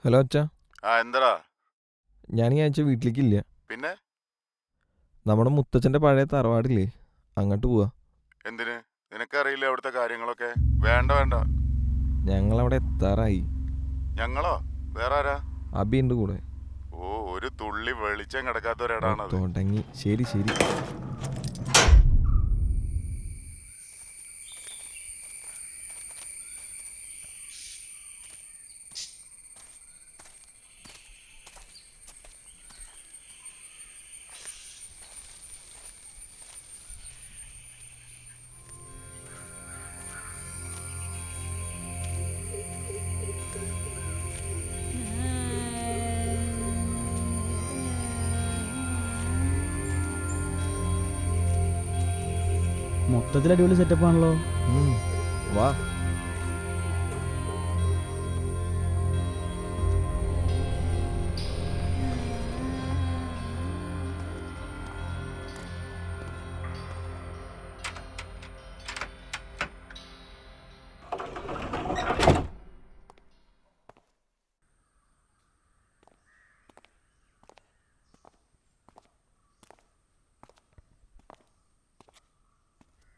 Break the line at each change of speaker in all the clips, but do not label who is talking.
Hello അച്ഛാ.
എന്താടാ?
ഞാൻ ഈ ആഴ്ച വീട്ടിലേക്കില്ല.
പിന്നെ
നമ്മുടെ മുത്തച്ഛൻ്റെ പഴയ തറവാടില്ലേ, അങ്ങോട്ട് പോവാ.
എന്തിന്? നിനക്കറിയില്ല അവിടുത്തെ കാര്യങ്ങളൊക്കെ. വേണ്ട വേണ്ട.
ഞങ്ങളവിടെ എത്താറായി.
ഞങ്ങളോ? വേറെ ആരാ?
അബിയുണ്ട് കൂടെ.
ഓ, ഒരു തുള്ളി വെളിച്ചം
ഓ,
കിടക്കാത്തൊരിടാണത്.
തുടങ്ങി. ശരി ശരി.
മൊത്തത്തിൽ അടിപൊളി സെറ്റപ്പ് ആണല്ലോ.
വാ.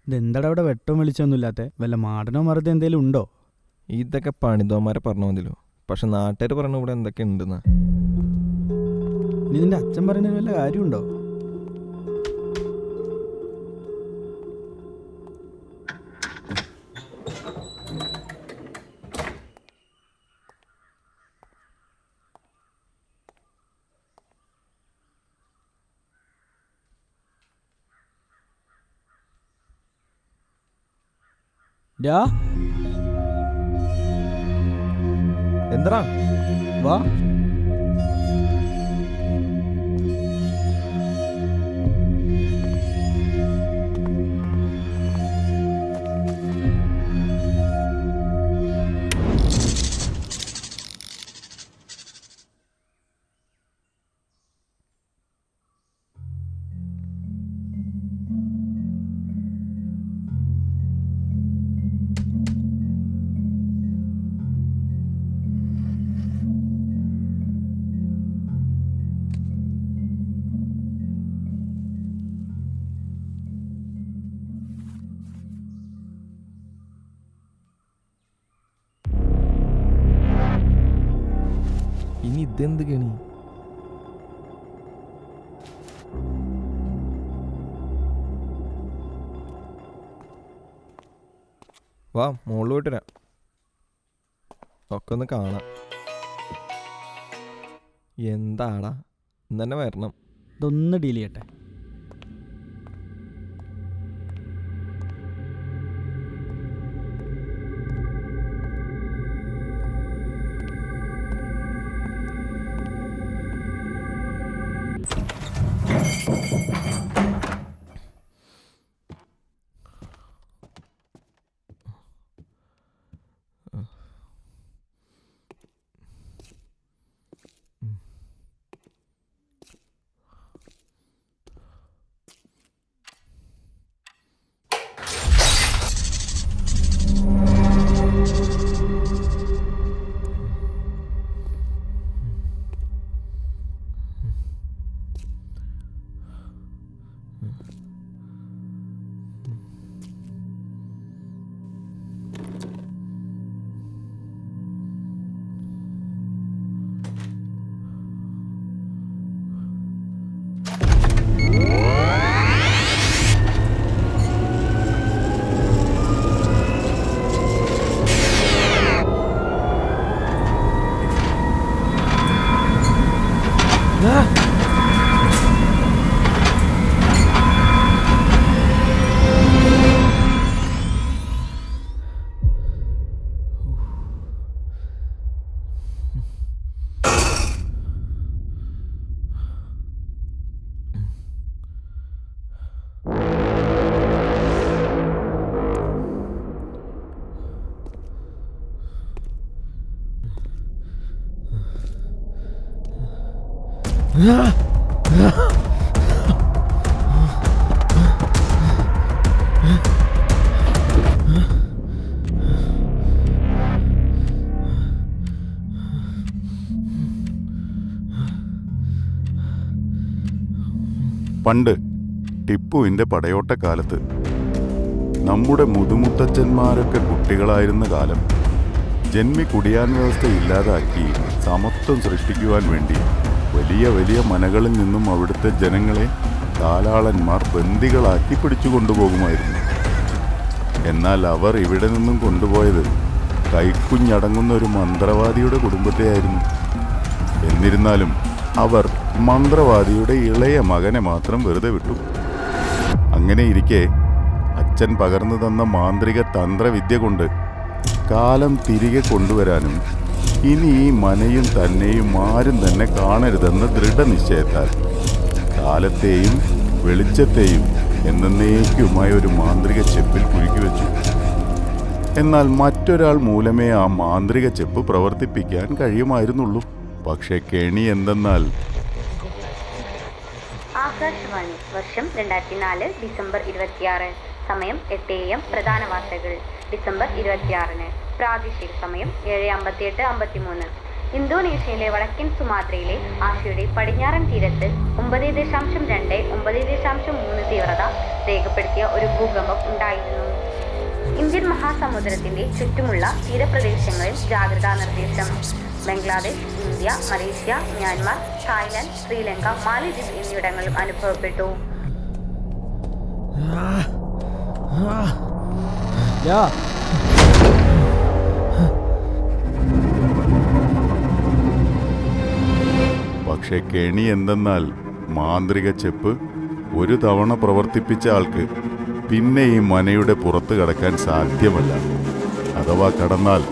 ഇതെന്താടാ ഇവിടെ വെട്ടവും വെളിച്ചൊന്നും ഇല്ലാത്ത? വല്ല മാടനോ മറുതെ എന്തേലും ഉണ്ടോ?
ഇതൊക്കെ പണിതോന്മാരെ പറഞ്ഞു മതിയല്ലോ. പക്ഷെ നാട്ടുകാർ പറഞ്ഞു ഇവിടെ എന്തൊക്കെ ഉണ്ടെന്നാ.
ഇനി നിന്റെ അച്ഛൻ പറയുന്നതിന് വല്ല കാര്യമുണ്ടോ? ഡാ
എന്താ
വാ.
ഇനി ഇതെന്ത് കണി? വാ, മുകളിൽ പോയിട്ട് വരാം. ഒക്കെ ഒന്ന് കാണാം. എന്താടാ, ഇന്ന് തന്നെ വരണം.
ഇതൊന്ന് ഡീൽ ചെയ്യട്ടെ.
പണ്ട് ടിപ്പുവിൻ്റെ പടയോട്ടക്കാലത്ത് നമ്മുടെ മുതുമുത്തച്ഛന്മാരൊക്കെ കുട്ടികളായിരുന്ന കാലം ജന്മി കുടിയാൻ വ്യവസ്ഥ ഇല്ലാതാക്കി സമത്വം സൃഷ്ടിക്കുവാൻ വേണ്ടി വലിയ വലിയ മനകളിൽ നിന്നും അവിടുത്തെ ജനങ്ങളെ കാലാളന്മാർ ബന്ദികളാക്കി പിടിച്ചു കൊണ്ടുപോകുമായിരുന്നു. എന്നാൽ അവർ ഇവിടെ നിന്നും കൊണ്ടുപോയത് കൈക്കുഞ്ഞടങ്ങുന്ന ഒരു മന്ത്രവാദിയുടെ കുടുംബത്തെയായിരുന്നു. എന്നിരുന്നാലും അവർ മന്ത്രവാദിയുടെ ഇളയ മകനെ മാത്രം വെറുതെ വിട്ടു. അങ്ങനെ ഇരിക്കെ അച്ഛൻ പകർന്നു തന്ന മാന്ത്രിക തന്ത്രവിദ്യ കൊണ്ട് കാലം തിരികെ കൊണ്ടുവരാനും ഇനി ഈ മനയും തന്നെയും ആരും തന്നെ കാണരുതെന്ന ദൃഢനിശ്ചയത്താൽ കാലത്തെയും വെളിച്ചത്തെയും എന്നേക്കുമായി ഒരു മാന്ത്രിക ചെപ്പിൽ കുരുക്കി വെച്ചു. എന്നാൽ മറ്റൊരാൾ മൂലമേ ആ മാന്ത്രിക ചെപ്പ് പ്രവർത്തിപ്പിക്കാൻ കഴിയുമായിരുന്നുള്ളൂ. പക്ഷെ കെണി എന്തെന്നാൽ
ആകാശവാണി വർഷം 2004 ഡിസംബർ 26 സമയം 8 AM പ്രധാന വാർത്തകൾ ഡിസംബർ 26 പ്രാദേശിക സമയം 7:58-53 ഇന്തോനേഷ്യയിലെ വടക്കൻ സുമാത്രയിലെ ആശയുടെ പടിഞ്ഞാറൻ തീരത്ത് 9.2-9.3 തീവ്രത രേഖപ്പെടുത്തിയ ഒരു ഭൂകമ്പം ഉണ്ടായിരുന്നു. ഇന്ത്യൻ മഹാസമുദ്രത്തിന്റെ ചുറ്റുമുള്ള തീരപ്രദേശങ്ങളിൽ ജാഗ്രതാ നിർദ്ദേശം. Bangladesh, India, Malaysia, Myanmar, Thailand, Sri Lanka, മാലിദ്വീപ് എന്നിവിടങ്ങളിലും അനുഭവപ്പെട്ടു.
പക്ഷെ കെണി എന്തെന്നാൽ മാന്ത്രിക ചെപ്പ് ഒരു തവണ പ്രവർത്തിപ്പിച്ച ആൾക്ക് പിന്നെ ഈ മനയുടെ പുറത്ത് കടക്കാൻ സാധ്യമല്ല. അഥവാ കടന്നാൽ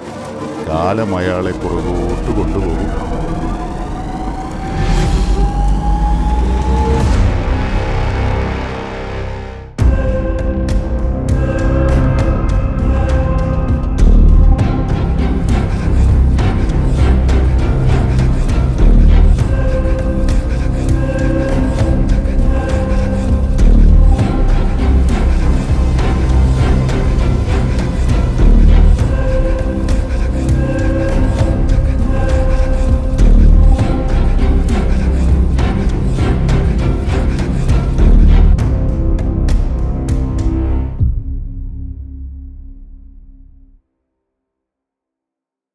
കാലം അയാളെ പുറകോട്ട് കൊണ്ടുപോകും.